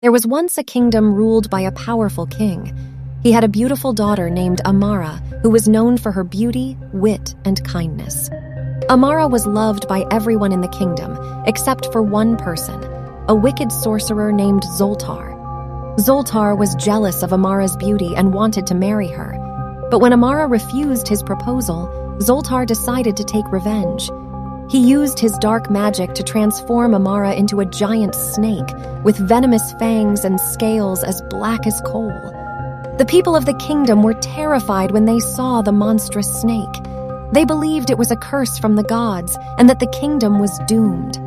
There was once a kingdom ruled by a powerful king. He had a beautiful daughter named Amara, who was known for her beauty, wit, and kindness. Amara was loved by everyone in the kingdom, except for one person, a wicked sorcerer named Zoltar. Zoltar was jealous of Amara's beauty and wanted to marry her. But when Amara refused his proposal, Zoltar decided to take revenge. He used his dark magic to transform Amara into a giant snake with venomous fangs and scales as black as coal. The people of the kingdom were terrified when they saw the monstrous snake. They believed it was a curse from the gods and that the kingdom was doomed.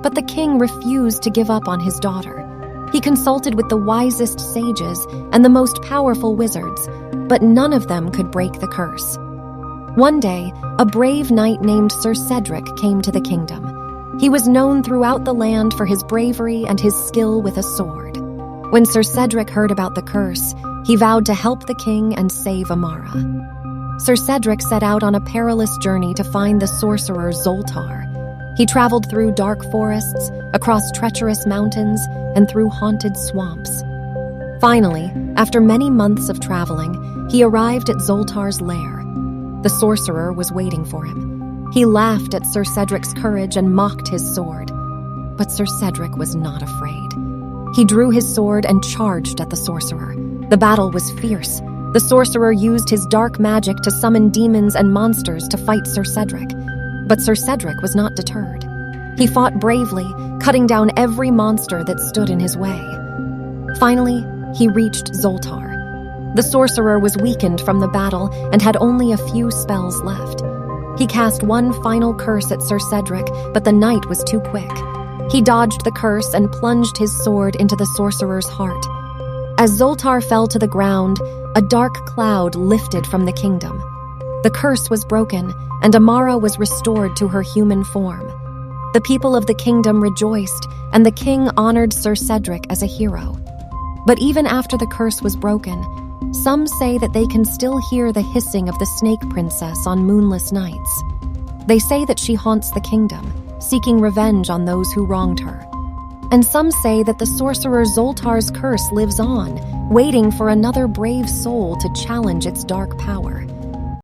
But the king refused to give up on his daughter. He consulted with the wisest sages and the most powerful wizards, but none of them could break the curse. One day, a brave knight named Sir Cedric came to the kingdom. He was known throughout the land for his bravery and his skill with a sword. When Sir Cedric heard about the curse, he vowed to help the king and save Amara. Sir Cedric set out on a perilous journey to find the sorcerer Zoltar. He traveled through dark forests, across treacherous mountains, and through haunted swamps. Finally, after many months of traveling, he arrived at Zoltar's lair. The sorcerer was waiting for him. He laughed at Sir Cedric's courage and mocked his sword. But Sir Cedric was not afraid. He drew his sword and charged at the sorcerer. The battle was fierce. The sorcerer used his dark magic to summon demons and monsters to fight Sir Cedric. But Sir Cedric was not deterred. He fought bravely, cutting down every monster that stood in his way. Finally, he reached Zoltar. The sorcerer was weakened from the battle and had only a few spells left. He cast one final curse at Sir Cedric, but the knight was too quick. He dodged the curse and plunged his sword into the sorcerer's heart. As Zoltar fell to the ground, a dark cloud lifted from the kingdom. The curse was broken, and Amara was restored to her human form. The people of the kingdom rejoiced, and the king honored Sir Cedric as a hero. But even after the curse was broken, some say that they can still hear the hissing of the snake princess on moonless nights. They say that she haunts the kingdom, seeking revenge on those who wronged her. And some say that the sorcerer Zoltar's curse lives on, waiting for another brave soul to challenge its dark power.